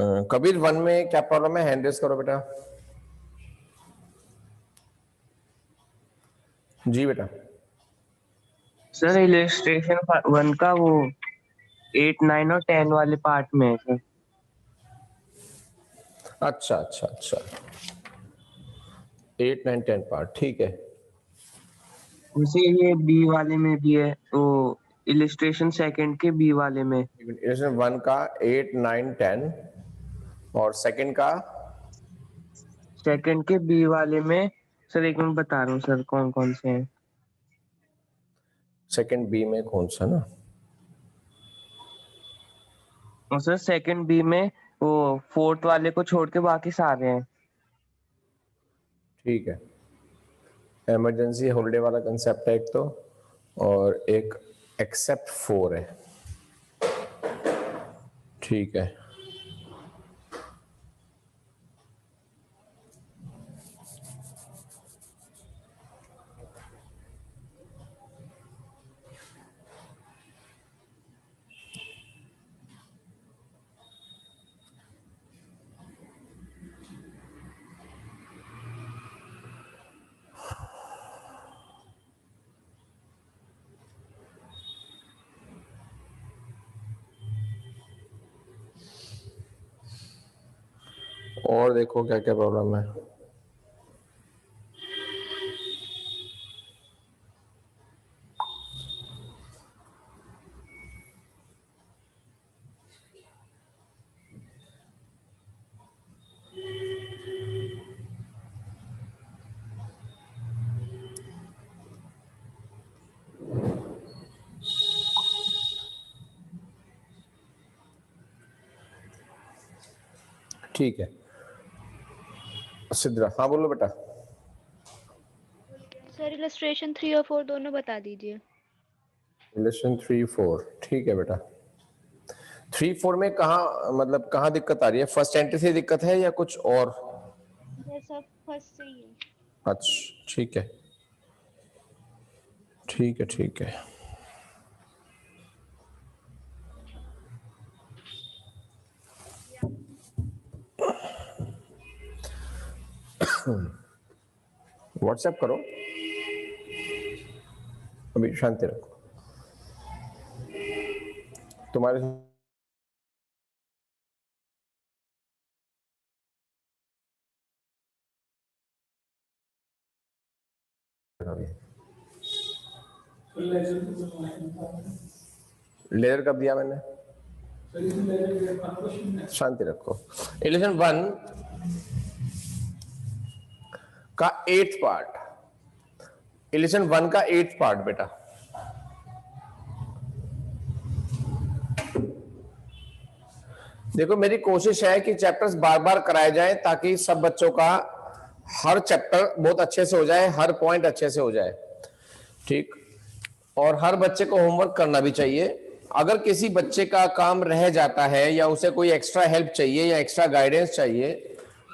कबीर 1 में क्या प्रॉब्लम है? हैंड रेस करो बेटा। जी बेटा। सर इलस्ट्रेशन 1 का वो 8, 9 और 10 वाले पार्ट में है सर। अच्छा अच्छा अच्छा, 8, 9, 10 पार्ट, ठीक है। उसे ये बी वाले में भी है, तो इलस्ट्रेशन सेकंड के बी वाले में। इलस्ट्रेशन 1 का 8, 9, 10 और सेकंड का सेकंड के बी वाले में सर, एक मिनट बता रहा हूँ सर कौन कौन से हैं। सेकंड बी में कौन सा ना? और सर सेकंड बी में वो फोर्थ वाले को छोड़ के बाकी सारे हैं। ठीक है। इमरजेंसी हॉलीडे वाला कंसेप्ट है एक तो, और एक एक्सेप्ट 4 है। ठीक है। और देखो क्या क्या प्रॉब्लम है। ठीक है सिद्रा, हाँ बोलो बेटा। सर इलस्ट्रेशन 3 और 4 दोनों बता दीजिए। इलस्ट्रेशन 3, 4, ठीक है बेटा। 3, 4 में कहाँ, मतलब कहाँ दिक्कत आ रही है? फर्स्ट एंट्री से दिक्कत है या कुछ और? ये सब फर्स्ट से ही है। अच्छा ठीक है ठीक है ठीक है। व्हाट्सएप करो, अभी शांति रखो। तुम्हारे लेयर कब दिया मैंने? शांति रखो। इलेक्शन 1 का 8th पार्ट, इलेक्शन 1 का 8th पार्ट बेटा। देखो मेरी कोशिश है कि चैप्टर्स बार बार कराए जाएं ताकि सब बच्चों का हर चैप्टर बहुत अच्छे से हो जाए, हर पॉइंट अच्छे से हो जाए, ठीक। और हर बच्चे को होमवर्क करना भी चाहिए। अगर किसी बच्चे का काम रह जाता है या उसे कोई एक्स्ट्रा हेल्प चाहिए या एक्स्ट्रा गाइडेंस चाहिए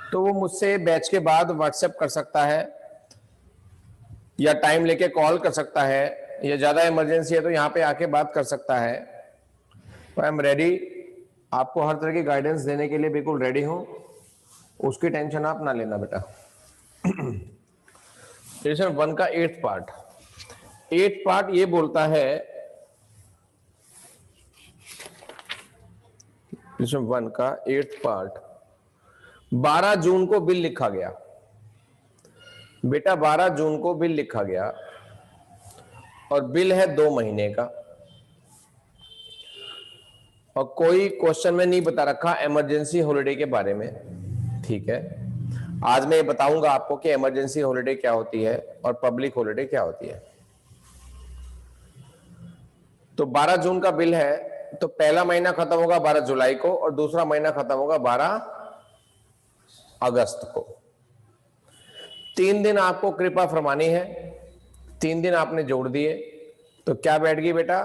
तो वो मुझसे बैच के बाद व्हाट्सएप कर सकता है या टाइम लेके कॉल कर सकता है, या ज्यादा इमरजेंसी है तो यहाँ पे आके बात कर सकता है। आई एम रेडी, आपको हर तरह की गाइडेंस देने के लिए बिल्कुल रेडी हूं, उसकी टेंशन आप ना लेना बेटा। सेशन 1 का 8th पार्ट, 8th पार्ट ये बोलता है, सेशन 1 का 8th पार्ट 12 जून को बिल लिखा गया बेटा, 12 जून को बिल लिखा गया और बिल है 2 महीने का, और कोई क्वेश्चन में नहीं बता रखा इमरजेंसी हॉलिडे के बारे में, ठीक है। आज मैं ये बताऊंगा आपको कि इमरजेंसी हॉलिडे क्या होती है और पब्लिक हॉलिडे क्या होती है। तो 12 जून का बिल है तो पहला महीना खत्म होगा 12 जुलाई को और दूसरा महीना खत्म होगा 12 अगस्त को। 3 दिन आपको कृपा फरमानी है, 3 दिन आपने जोड़ दिए तो क्या बैठ गई बेटा?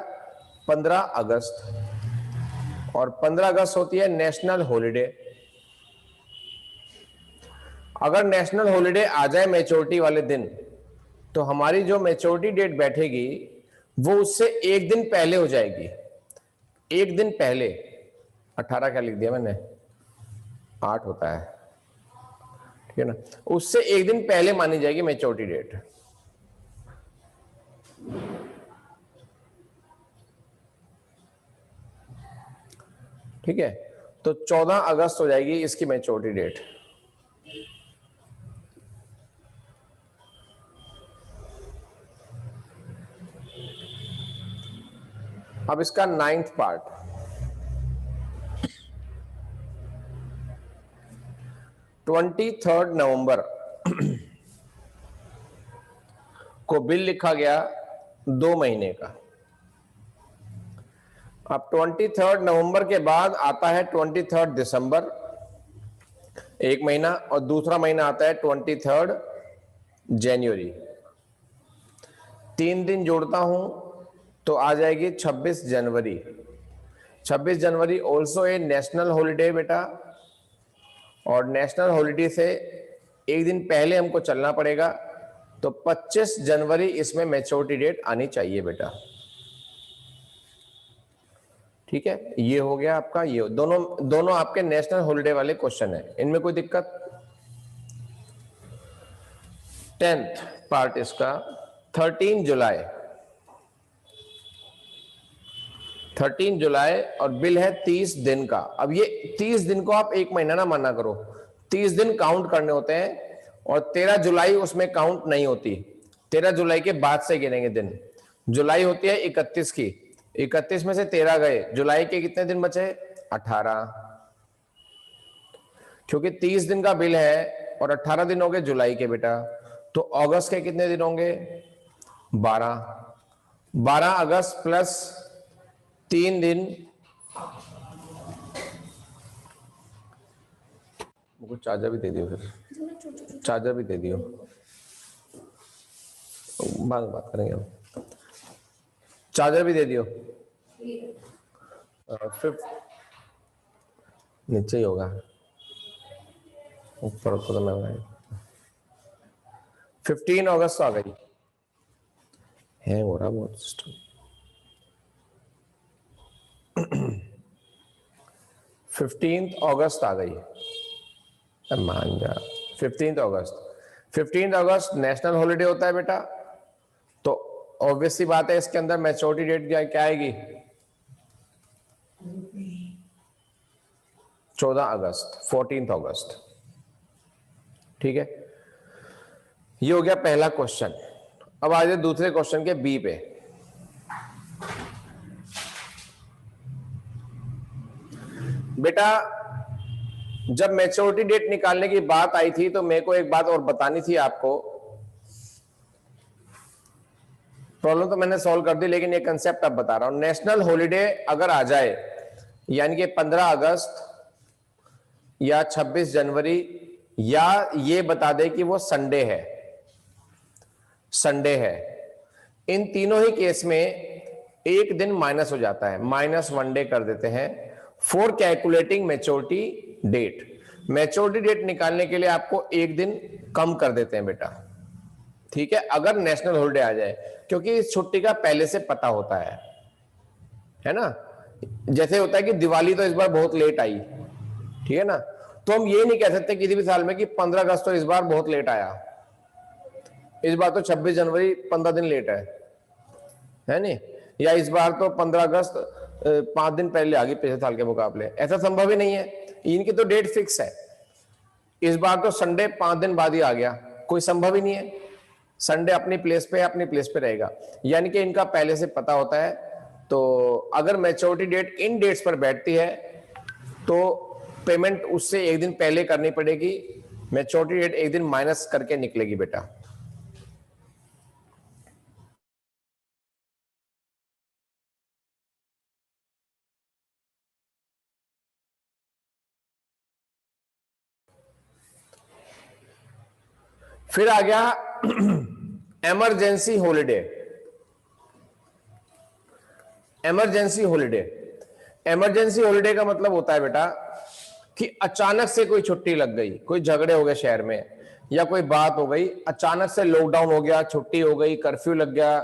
15 अगस्त, और 15 अगस्त होती है नेशनल हॉलिडे। अगर नेशनल हॉलिडे आ जाए मैच्योरिटी वाले दिन तो हमारी जो मैच्योरिटी डेट बैठेगी वो उससे एक दिन पहले हो जाएगी, एक दिन पहले। 18 क्या लिख दिया मैंने? 8 होता है, ठीक है ना। उससे एक दिन पहले मानी जाएगी मैच्योरिटी डेट। ठीक है, तो 14 अगस्त हो जाएगी इसकी मैच्योरिटी डेट। अब इसका 9th पार्ट, 23 नवंबर को बिल लिखा गया 2 महीने का। अब 23 नवंबर के बाद आता है 23 दिसंबर, 1 महीना, और दूसरा महीना आता है 23 जनवरी। 3 दिन जोड़ता हूं तो आ जाएगी 26 जनवरी। 26 जनवरी ऑल्सो ए नेशनल हॉलिडे बेटा, और नेशनल हॉलिडे से एक दिन पहले हमको चलना पड़ेगा, तो 25 जनवरी इसमें मैच्योरिटी डेट आनी चाहिए बेटा। ठीक है, ये हो गया आपका, ये दोनों आपके नेशनल हॉलिडे वाले क्वेश्चन है, इनमें कोई दिक्कत। 10th पार्ट इसका 13 जुलाई, 13 जुलाई और बिल है 30 दिन का। अब ये 30 दिन को आप 1 महीना ना माना करो, 30 दिन काउंट करने होते हैं, और 13 जुलाई उसमें काउंट नहीं होती। 13 जुलाई के बाद से गिनेंगे दिन। जुलाई होती है 31 की, 31 में से 13 गए, जुलाई के कितने दिन बचे? 18। क्योंकि 30 दिन का बिल है और 18 दिन हो गए जुलाई के बेटा, तो अगस्त के कितने दिन होंगे? 12। 12 अगस्त प्लस 3 दिन, मुझको चार्जर भी दे दियो, फिर चार्जर भी दे दियो, बाद में बात करेंगे हम। चार्जर भी दे दियो। नीचे ही होगा, ऊपर तो करना है। 15 अगस्त आ गई, हैंग हो रहा बहुत सिस्टम। 15 अगस्त आ गई, मान जा। 15 अगस्त, 15 अगस्त नेशनल हॉलिडे होता है बेटा, तो ऑब्वियस सी बात है इसके अंदर मैच्योरिटी डेट क्या आएगी? 14 अगस्त, 14 अगस्त। ठीक है, ये हो गया पहला क्वेश्चन। अब आ जाए दूसरे क्वेश्चन के बी पे। बेटा जब मैच्योरिटी डेट निकालने की बात आई थी तो मेरे को एक बात और बतानी थी आपको। प्रॉब्लम तो मैंने सॉल्व कर दी, लेकिन ये कंसेप्ट अब बता रहा हूं। नेशनल हॉलिडे अगर आ जाए, यानी कि 15 अगस्त या 26 जनवरी, या ये बता दे कि वो संडे है, संडे है, इन तीनों ही केस में एक दिन माइनस हो जाता है, -1 डे कर देते हैं for calculating maturity date. Maturity date निकालने के लिए आपको एक दिन कम कर देते हैं बेटा, ठीक है, अगर नेशनल हॉलिडे आ जाए, क्योंकि इस छुट्टी का पहले से पता होता है ना। जैसे होता है कि दिवाली तो इस बार बहुत लेट आई, ठीक है ना, तो हम ये नहीं कह सकते किसी भी साल में कि 15 अगस्त तो इस बार बहुत लेट आया, इस बार तो 26 जनवरी 15 दिन लेट है नहीं, या इस बार तो 15 अगस्त 5 दिन पहले आ गई पिछले साल के मुकाबले। ऐसा संभव ही नहीं है, इनकी तो डेट फिक्स है। इस बार तो संडे 5 दिन बाद ही आ गया, कोई संभव ही नहीं है। संडे अपनी प्लेस पे रहेगा, यानी कि इनका पहले से पता होता है। तो अगर मैच्योरिटी डेट इन डेट्स पर बैठती है तो पेमेंट उससे एक दिन पहले करनी पड़ेगी, मैच्योरिटी डेट एक दिन माइनस करके निकलेगी बेटा। फिर आ गया emergency holiday. Emergency holiday, emergency holiday का मतलब होता है बेटा कि अचानक से कोई छुट्टी लग गई, कोई झगड़े हो गए शहर में, या कोई बात हो गई, अचानक से लॉकडाउन हो गया, छुट्टी हो गई, कर्फ्यू लग गया,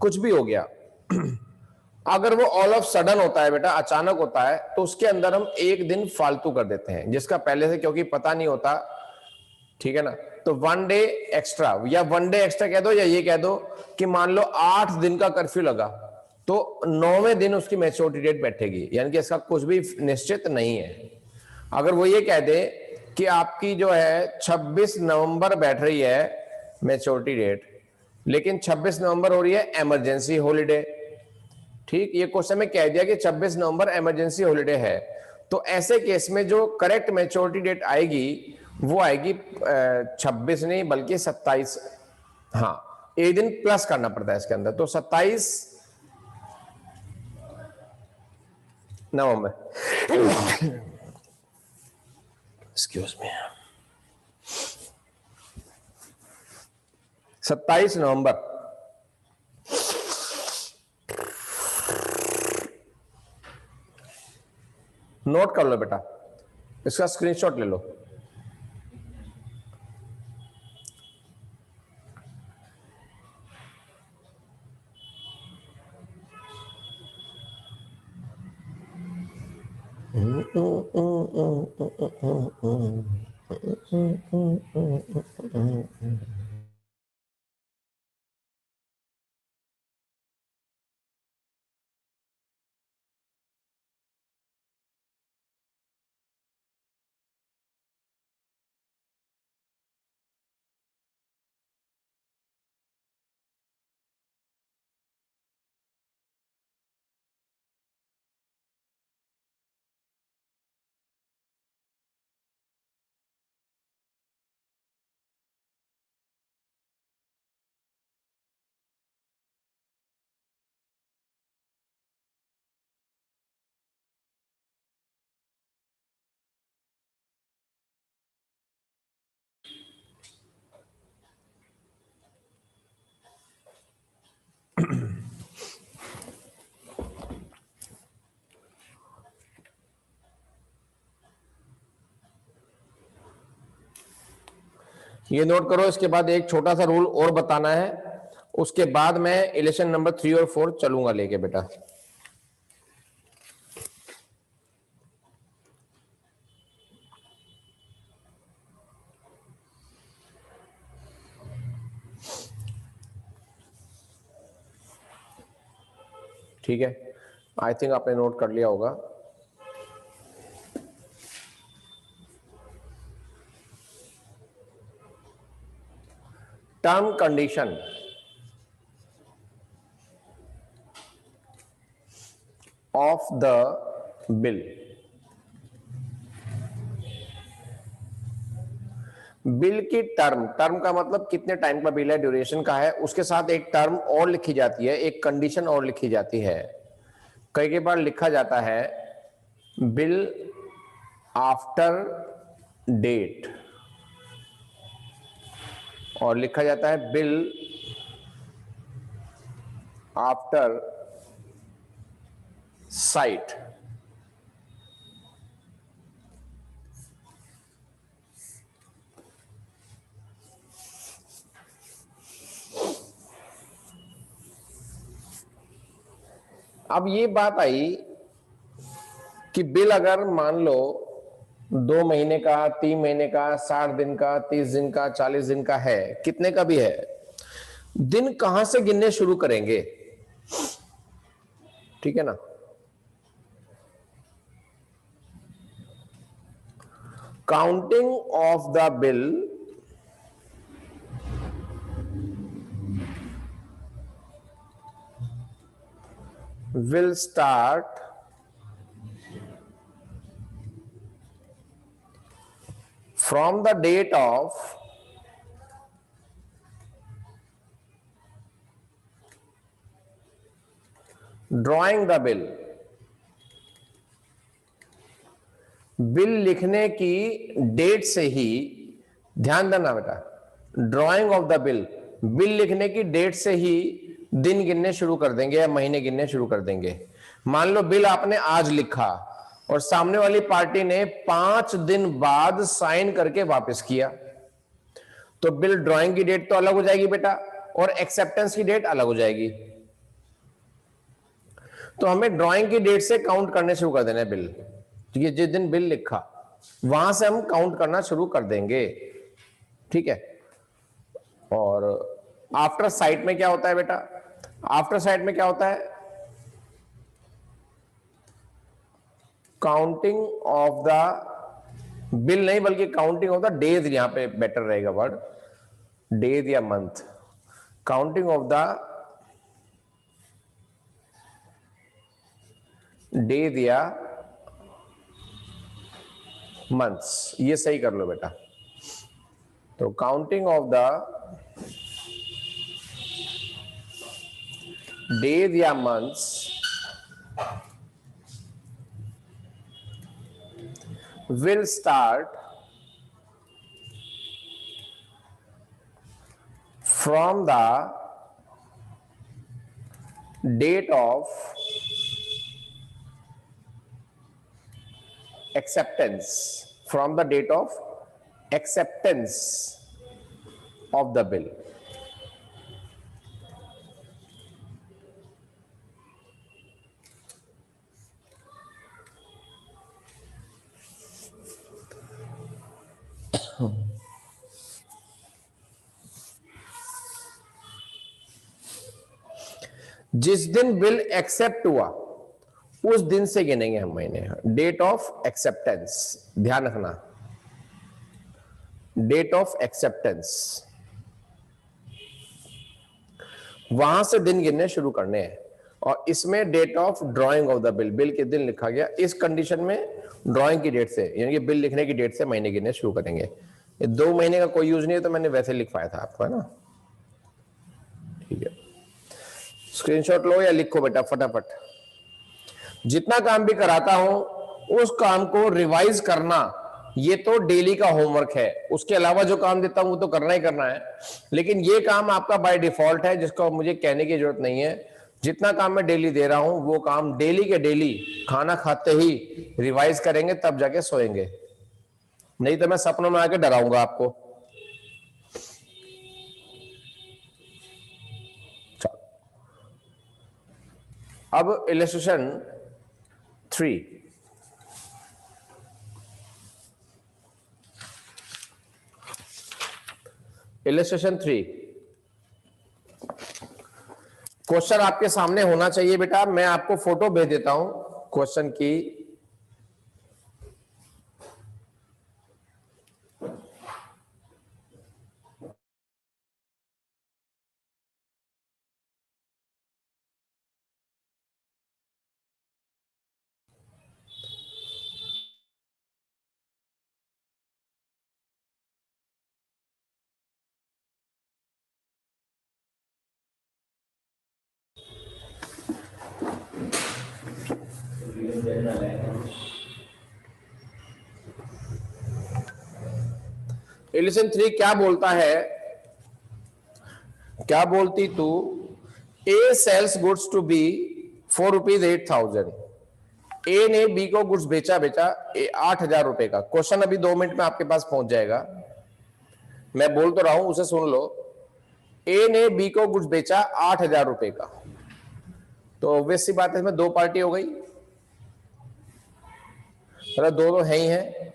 कुछ भी हो गया। अगर वो ऑल ऑफ सडन होता है बेटा, अचानक होता है, तो उसके अंदर हम एक दिन फालतू कर देते हैं, जिसका पहले से क्योंकि पता नहीं होता, ठीक है ना। तो 1 डे एक्स्ट्रा, या 1 डे एक्स्ट्रा कह दो, या ये कह दो कि मान लो 8 दिन का कर्फ्यू लगा, तो 9वें दिन उसकी मैच्योरिटी डेट बैठेगी, यानी कि इसका कुछ भी निश्चित नहीं है। अगर वो ये कह दे कि आपकी जो है 26 नवंबर बैठ रही है मैच्योरिटी डेट, लेकिन 26 नवंबर हो रही है इमरजेंसी हॉलिडे, ठीक, ये क्वेश्चन में कह दिया कि 26 नवंबर इमरजेंसी हॉलिडे है, तो ऐसे केस में जो करेक्ट मैच्योरिटी डेट आएगी वो आएगी 26 नहीं बल्कि 27, हाँ एक दिन प्लस करना पड़ता है इसके अंदर, तो 27 नवंबर, एक्सक्यूज मी, 27 नवंबर। नोट कर लो बेटा, इसका स्क्रीनशॉट ले लो। ये नोट करो। इसके बाद एक छोटा सा रूल और बताना है, उसके बाद मैं इलेक्शन नंबर 3 और 4 चलूंगा लेके बेटा। ठीक है, आई थिंक आपने नोट कर लिया होगा। Term condition of the bill. Bill की टर्म, टर्म का मतलब कितने टाइम का बिल है, ड्यूरेशन का है, उसके साथ एक टर्म और लिखी जाती है, एक कंडीशन और लिखी जाती है। कई बार लिखा जाता है बिल आफ्टर डेट, और लिखा जाता है बिल आफ्टर साइट। अब ये बात आई कि बिल अगर मान लो 2 महीने का, 3 महीने का, 60 दिन का, 30 दिन का, 40 दिन का है, कितने का भी है, दिन कहां से गिनने शुरू करेंगे? ठीक है ना। Counting of the bill will start from the date of drawing the bill। Bill लिखने की डेट से ही, ध्यान देना बेटा, drawing of the bill, bill लिखने की डेट से ही दिन गिनने शुरू कर देंगे या महीने गिनने शुरू कर देंगे। मान लो बिल आपने आज लिखा और सामने वाली पार्टी ने 5 दिन बाद साइन करके वापस किया, तो बिल ड्राइंग की डेट तो अलग हो जाएगी बेटा, और एक्सेप्टेंस की डेट अलग हो जाएगी। तो हमें ड्राइंग की डेट से काउंट करने शुरू कर देना है बिल। ठीक है, जिस दिन बिल लिखा वहां से हम काउंट करना शुरू कर देंगे। ठीक है, और आफ्टर साइट में क्या होता है बेटा? आफ्टर साइट में क्या होता है? काउंटिंग ऑफ द बिल नहीं बल्कि काउंटिंग ऑफ द डेज, यहां पे बेटर रहेगा वर्ड, डेज या month. Counting of the days या मंथ्स, ये सही कर लो बेटा। तो काउंटिंग ऑफ द डेज या months will start from the date of acceptance, from the date of acceptance of the bill। जिस दिन बिल एक्सेप्ट हुआ उस दिन से गिनेंगे हम महीने। डेट ऑफ एक्सेप्टेंस, ध्यान रखना, डेट ऑफ एक्सेप्टेंस, वहां से दिन गिनने शुरू करने हैं। और इसमें date of drawing of the bill, bill के दिन लिखा गया, इस कंडीशन में ड्राइंग की डेट से, यानी कि बिल लिखने की डेट से महीने गिनने शुरू करेंगे। ये 2 महीने का कोई यूज नहीं है, तो मैंने वैसे लिखवाया था आपको, है ना। ठीक है, स्क्रीनशॉट लो या लिखो बेटा फटाफट। जितना काम भी कराता हूं उस काम को रिवाइज करना, ये तो डेली का होमवर्क है। उसके अलावा जो काम देता हूं वो तो करना ही करना है, लेकिन ये काम आपका बाय डिफॉल्ट है, जिसको मुझे कहने की जरूरत नहीं है। जितना काम मैं डेली दे रहा हूं वो काम डेली के डेली खाना खाते ही रिवाइज करेंगे, तब जाके सोएंगे, नहीं तो मैं सपनों में आके डराऊंगा आपको। अब इलस्ट्रेशन 3, इलस्ट्रेशन 3 क्वेश्चन आपके सामने होना चाहिए बेटा। मैं आपको फोटो भेज देता हूं क्वेश्चन की। इलेक्शन 3 क्या बोलता है, क्या बोलती तू? A sells goods to B for ₹8,000। A ने बी को गुड्स बेचा 8,000 का। क्वेश्चन अभी 2 मिनट में आपके पास पहुंच जाएगा, मैं बोल तो रहा हूं, उसे सुन लो। ए ने बी को गुड्स बेचा ₹8,000 का, तो ऑब्वियस सी बात है इसमें 2 पार्टी हो गई, मतलब 2 तो है ही है,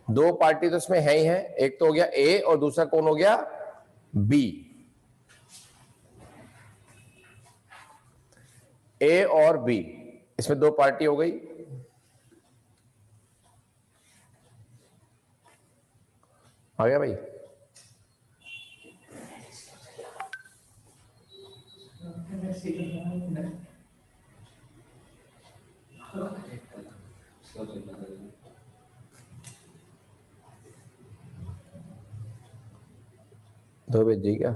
2 पार्टी तो इसमें है ही है। एक तो हो गया ए और दूसरा कौन हो गया? बी। ए और बी, इसमें 2 पार्टी हो गई। आ गया भाई? दो भेजी क्या?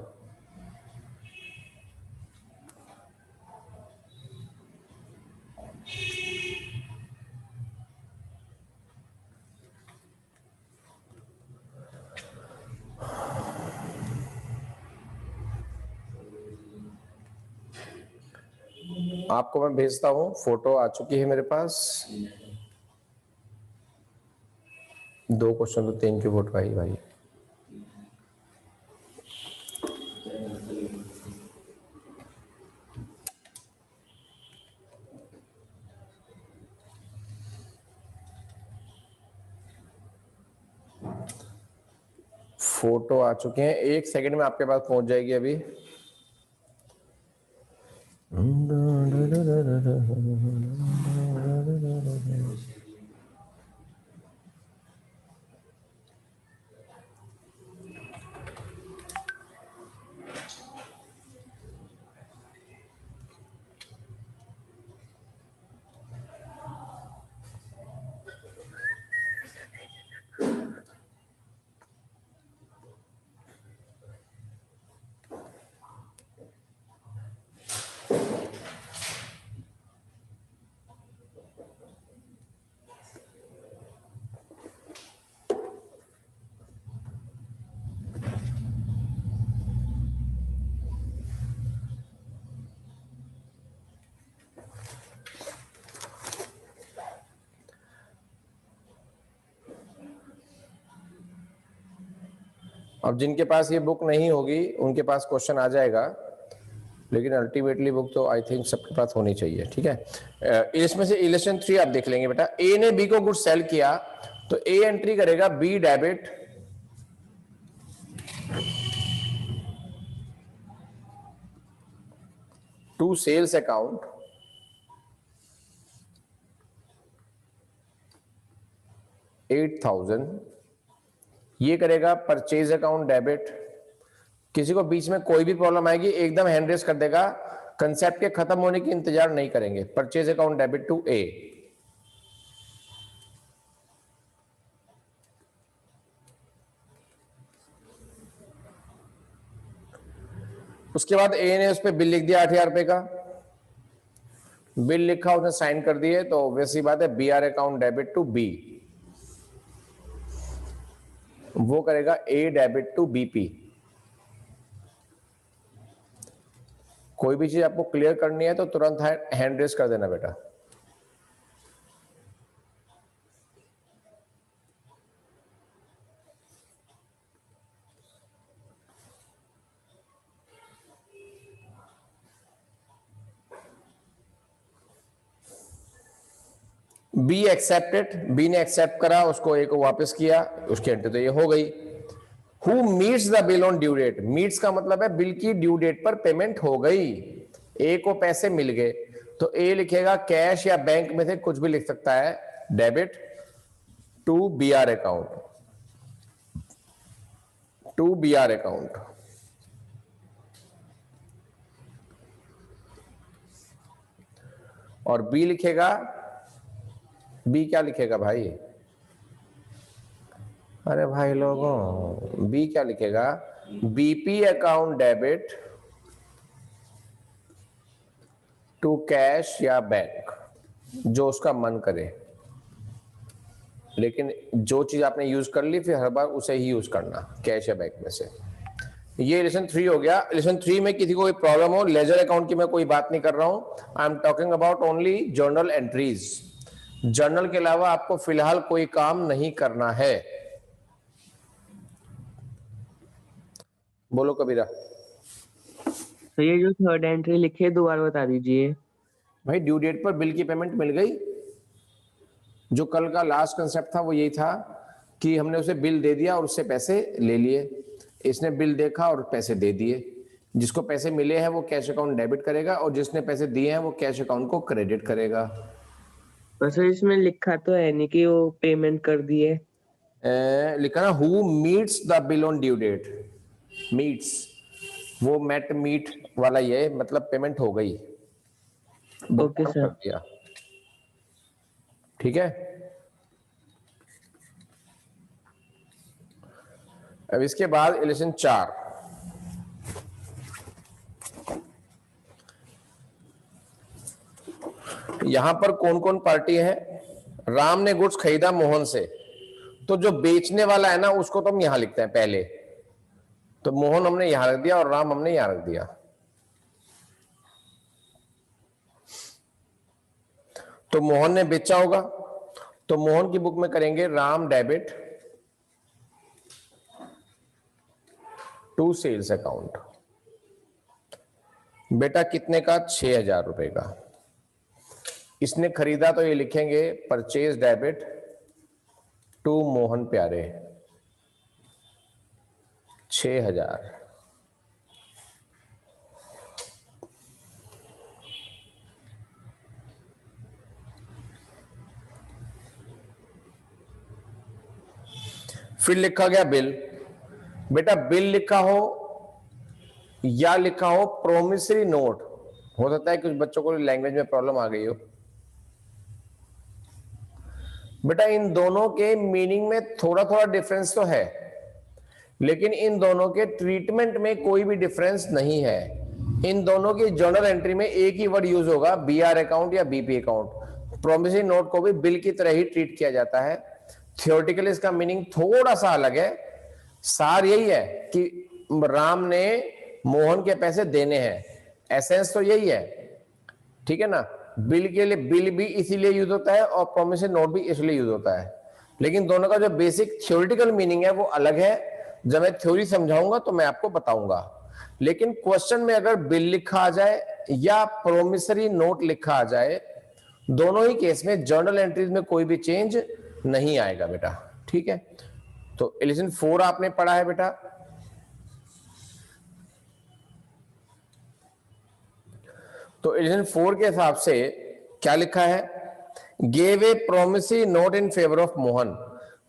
आपको मैं भेजता हूं, फोटो आ चुकी है मेरे पास। 2 क्वेश्चन तो 3 की फोटो आई भाई। फोटो आ चुके हैं, 1 सेकंड में आपके पास पहुंच जाएगी अभी। अब जिनके पास ये बुक नहीं होगी उनके पास क्वेश्चन आ जाएगा, लेकिन अल्टीमेटली बुक तो आई थिंक सबके पास होनी चाहिए। ठीक है, इसमें से इलेक्शन 3 आप देख लेंगे बेटा। ए ने बी को गुड सेल किया तो ए एंट्री करेगा B debit to sales account, $8,000। ये करेगा परचेज अकाउंट डेबिट। किसी को बीच में कोई भी प्रॉब्लम आएगी एकदम हैंड रेस कर देगा, कंसेप्ट के खत्म होने की इंतजार नहीं करेंगे। परचेज अकाउंट डेबिट टू ए। उसके बाद ए ने उस पर बिल लिख दिया 8,000 रुपए का। बिल लिखा, उसने साइन कर दिए, तो वैसी बात है B R account debit to B. वो करेगा ए डेबिट टू बीपी। कोई भी चीज आपको क्लियर करनी है तो तुरंत हैंड रेस कर देना बेटा। बी एक्सेप्टेड, बी ने एक्सेप्ट करा, उसको ए को वापस किया, उसकी एंट्री तो ये हो गई। Who meets the bill on due date. Meets का मतलब है बिल की ड्यू डेट पर पेमेंट हो गई, ए को पैसे मिल गए, तो ए लिखेगा कैश या बैंक में से कुछ भी लिख सकता है, debit to B R account, to B R account. और बी लिखेगा, बी क्या लिखेगा भाई, अरे भाई लोगों, बी क्या लिखेगा, BP account debit to cash या बैंक, जो उसका मन करे। लेकिन जो चीज आपने यूज कर ली फिर हर बार उसे ही यूज करना, कैश या बैंक में से। ये लेसन 3 हो गया। लेसन 3 में किसी को कोई प्रॉब्लम हो, लेजर अकाउंट की मैं कोई बात नहीं कर रहा हूं, I am talking about only journal entries. Journal के अलावा आपको फिलहाल कोई काम नहीं करना है। बोलो कबीरा। तो ये जो थर्ड एंट्री लिखी है दोबारा बता दीजिए। भाई ड्यू डेट पर बिल की पेमेंट मिल गई। जो कल का लास्ट कंसेप्ट था वो यही था कि हमने उसे बिल दे दिया और उससे पैसे ले लिए। इसने बिल देखा और पैसे दे दिए। जिसको पैसे मिले हैं वो कैश अकाउंट डेबिट करेगा और जिसने पैसे दिए हैं वो कैश अकाउंट को क्रेडिट करेगा। बस इसमें लिखा तो है नहीं कि वो पेमेंट कर दिए। लिखा ना who meets the bill on due date. Meets, वो मेट मीट वाला ये मतलब पेमेंट हो गई, ओके सर। दिया। ठीक है, अब इसके बाद इलेक्शन 4। यहां पर कौन कौन पार्टी है। राम ने गुड्स खरीदा मोहन से, तो जो बेचने वाला है ना उसको तो हम यहां लिखते हैं पहले। तो मोहन हमने यहां रख दिया और राम हमने यहां रख दिया। तो मोहन ने बेचा होगा, तो मोहन की बुक में करेंगे Ram debit to sales account. बेटा कितने का, 6,000 रुपए का। इसने खरीदा तो ये लिखेंगे परचेज डेबिट टू मोहन प्यारे। 6,000। फिर लिखा गया बिल। बेटा बिल लिखा हो या लिखा हो प्रोमिसरी नोट, हो सकता है कुछ बच्चों को लैंग्वेज में प्रॉब्लम आ गई हो। बेटा इन दोनों के मीनिंग में थोड़ा थोड़ा डिफरेंस तो है, लेकिन इन दोनों के ट्रीटमेंट में कोई भी डिफरेंस नहीं है। इन दोनों की जर्नल एंट्री में एक ही वर्ड यूज होगा, बीआर अकाउंट या बीपी अकाउंट। प्रोमिसरी नोट को भी बिल की तरह ही ट्रीट किया जाता है। थियोरेटिकली इसका मीनिंग थोड़ा सा अलग है। सार यही है कि राम ने मोहन के पैसे देने हैं, एसेंस तो यही है, ठीक है ना। बिल के लिए बिल भी इसीलिए यूज होता है और प्रोमिसरी नोट भी इसलिए यूज होता है, लेकिन दोनों का जो बेसिक थियोरेटिकल मीनिंग है वो अलग है। जब मैं थ्योरी समझाऊंगा तो मैं आपको बताऊंगा, लेकिन क्वेश्चन में अगर बिल लिखा आ जाए या प्रोमिसरी नोट लिखा आ जाए, दोनों ही केस में जर्नल एंट्रीज में कोई भी चेंज नहीं आएगा बेटा, ठीक है। तो एलिशन 4 आपने पढ़ा है बेटा। तो एलिशन 4 के हिसाब से क्या लिखा है, gave a promissory note in favour of Mohan.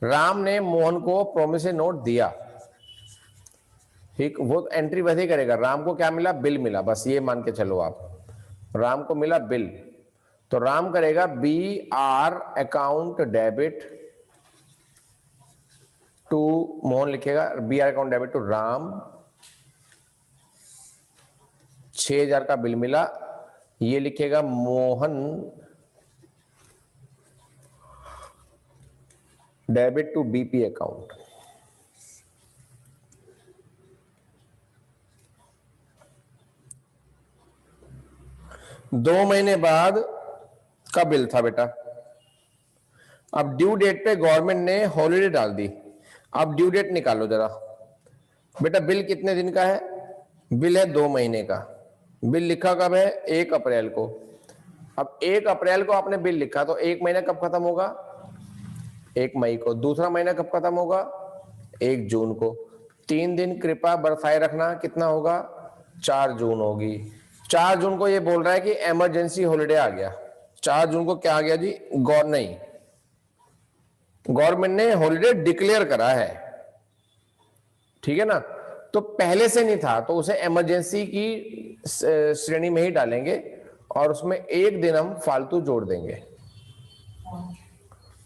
Ram ने मोहन को प्रोमिसरी नोट दिया, ठीक। वो एंट्री वैसे ही करेगा। राम को क्या मिला, बिल मिला, बस ये मान के चलो आप, राम को मिला बिल। तो राम करेगा B R account debit to, Mohan लिखेगा B R account debit to Ram. 6,000 का बिल मिला, ये लिखेगा Mohan debit to BP account. दो महीने बाद का बिल था बेटा। अब ड्यू डेट पे गवर्नमेंट ने हॉलिडे डाल दी। अब ड्यू डेट निकालो जरा बेटा। बिल कितने दिन का है, बिल है 2 महीने का। बिल लिखा कब है, 1 अप्रैल को। अब 1 अप्रैल को आपने बिल लिखा, तो 1 महीना कब खत्म होगा, 1 मई को। दूसरा महीना कब खत्म होगा, 1 जून को। 3 दिन कृपया बरसाए रखना, कितना होगा, 4 जून होगी। 4 जून को ये बोल रहा है कि इमरजेंसी हॉलिडे आ गया। 4 जून को क्या आ गया जी, गवर्नमेंट ने हॉलिडे डिक्लेयर करा है, ठीक है ना। तो पहले से नहीं था तो उसे इमरजेंसी की श्रेणी में ही डालेंगे और उसमें 1 दिन हम फालतू जोड़ देंगे।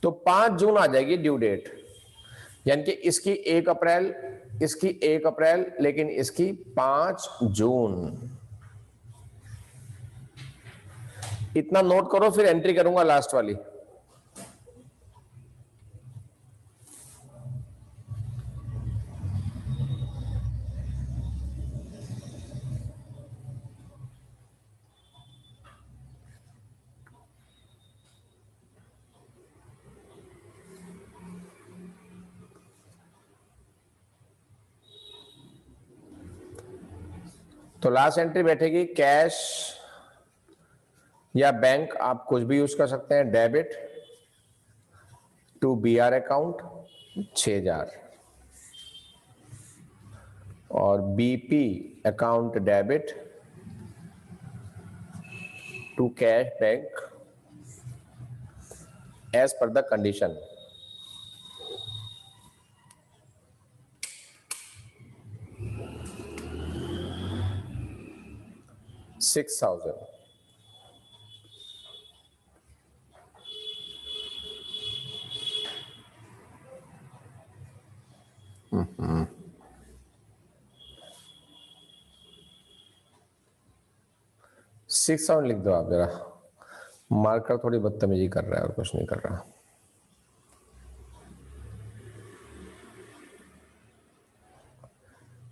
तो 5 जून आ जाएगी ड्यू डेट, यानी कि इसकी 1 अप्रैल, इसकी 1 अप्रैल, लेकिन इसकी 5 जून। इतना नोट करो, फिर एंट्री करूंगा लास्ट वाली। तो लास्ट एंट्री बैठेगी कैश या बैंक, आप कुछ भी यूज कर सकते हैं, डेबिट टू बीआर अकाउंट 6,000 और BP account debit to cash bank as per the condition. $6,000। $6,000 लिख दो आप जरा। मार्कर थोड़ी बदतमीजी कर रहा है और कुछ नहीं कर रहा।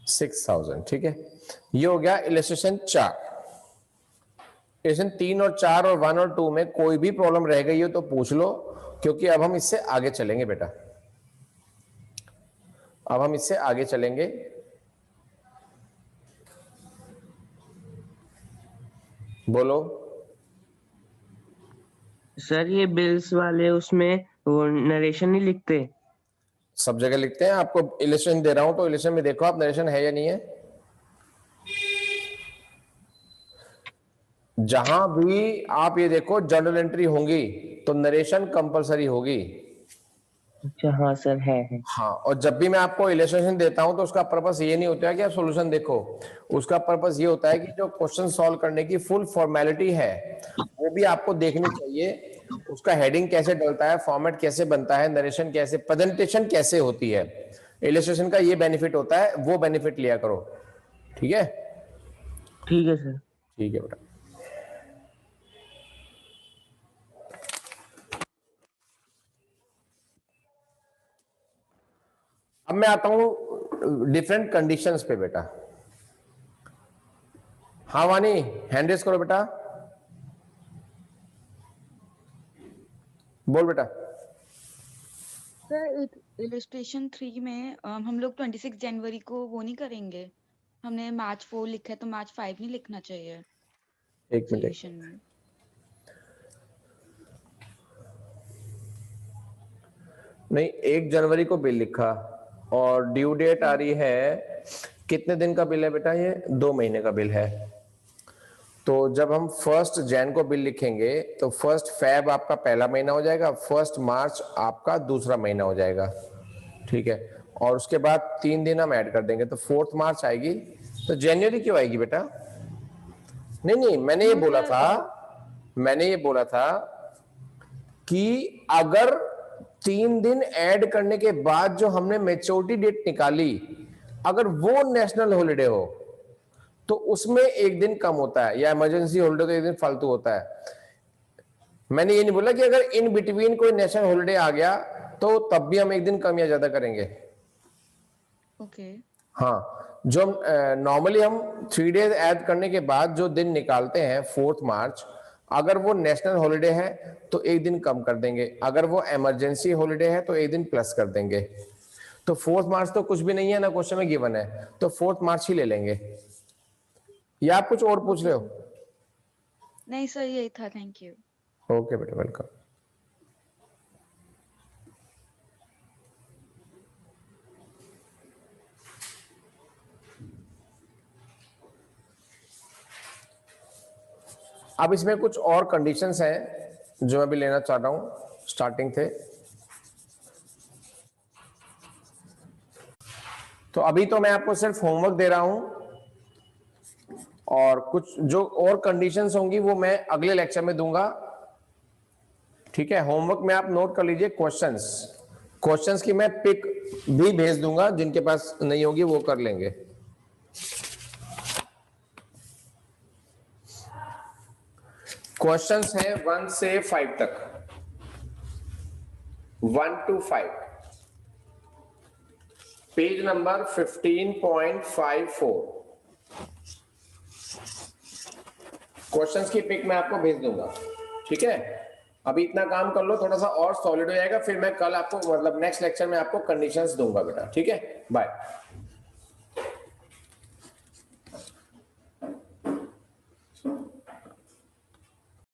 $6,000, ठीक है। ये हो गया इलस्ट्रेशन 4। इलस्ट्रेशन 3 और 4 और 1 और 2 में कोई भी प्रॉब्लम रह गई हो तो पूछ लो, क्योंकि अब हम इससे आगे चलेंगे बेटा। अब हम इससे आगे चलेंगे। बोलो सर ये बिल्स वाले उसमें वो नरेशन नहीं लिखते। सब जगह लिखते हैं। आपको इलस्ट्रेशन दे रहा हूं तो इलस्ट्रेशन में देखो आप नरेशन है या नहीं है। जहां भी आप ये देखो जर्नल एंट्री होंगी तो नरेशन कंपलसरी होगी। अच्छा हाँ सर है। हाँ, और जब भी मैं आपको इलस्ट्रेशन देता हूं तो उसका पर्पस ये नहीं होता है कि आप सॉल्यूशन देखो, उसका पर्पस ये होता है कि जो क्वेश्चन सॉल्व करने की फुल फॉर्मेलिटी है वो भी आपको देखनी चाहिए। उसका हेडिंग कैसे डलता है, फॉर्मेट कैसे बनता है, नरेशन कैसे, प्रेजेंटेशन कैसे होती है। इलस्ट्रेशन का ये बेनिफिट होता है, वो बेनिफिट लिया करो। ठीक है, ठीक है सर। ठीक है बेटा। अब मैं आता हूं डिफरेंट कंडीशंस पे बेटा। हाँ वानी, हैंड रेस करो बेटा, बोल बेटा। सर इलिस्ट्रेशन 3 में हम लोग 26 जनवरी को वो नहीं करेंगे। हमने मार्च 4 लिखा है तो मार्च 5 नहीं लिखना चाहिए एक मिनट, सॉल्यूशन में। नहीं 1 जनवरी को बिल लिखा और ड्यू डेट आ रही है, कितने दिन का बिल है बेटा? ये 2 महीने का बिल है। तो जब हम 1 जैन को बिल लिखेंगे तो 1 फेब आपका पहला महीना हो जाएगा, 1 मार्च आपका दूसरा महीना हो जाएगा। ठीक है, और उसके बाद 3 दिन हम ऐड कर देंगे तो 4 मार्च आएगी। तो जनवरी क्यों आएगी बेटा? नहीं, मैंने ये बोला था कि अगर 3 दिन ऐड करने के बाद जो हमने मैच्योरिटी डेट निकाली, अगर वो नेशनल हॉलिडे हो तो उसमें 1 दिन कम होता है, या इमरजेंसी हॉलिडे तो 1 दिन फालतू होता है। मैंने ये नहीं बोला कि अगर इन बिटवीन कोई नेशनल हॉलिडे आ गया तो तब भी हम 1 दिन कम या ज्यादा करेंगे। ओके। हाँ, जो नॉर्मली हम 3 डेज ऐड करने के बाद जो दिन निकालते हैं 4 मार्च, अगर वो नेशनल हॉलिडे है तो 1 दिन कम कर देंगे, अगर वो इमरजेंसी हॉलिडे है तो 1 दिन प्लस कर देंगे। तो 4 मार्च तो कुछ भी नहीं है ना, क्वेश्चन में गिवन है, तो 4 मार्च ही ले लेंगे। या आप कुछ और पूछ रहे हो? नहीं सर यही था, थैंक यू। ओके बेटा, वेलकम। अब इसमें कुछ और कंडीशंस हैं जो मैं भी लेना चाह रहा हूं, स्टार्टिंग थे। तो अभी तो मैं आपको सिर्फ होमवर्क दे रहा हूं, और कुछ जो और कंडीशंस होंगी वो मैं अगले लेक्चर में दूंगा। ठीक है, होमवर्क में आप नोट कर लीजिए क्वेश्चंस की मैं पिक भी भेज दूंगा, जिनके पास नहीं होगी वो कर लेंगे। क्वेश्चंस हैं 1 से 5 तक, 1 to 5, पेज नंबर 15.54। क्वेश्चंस की पिक मैं आपको भेज दूंगा। ठीक है, अभी इतना काम कर लो, थोड़ा सा और सॉलिड हो जाएगा, फिर मैं कल आपको मतलब नेक्स्ट लेक्चर में आपको कंडीशंस दूंगा बेटा। ठीक है, बाय।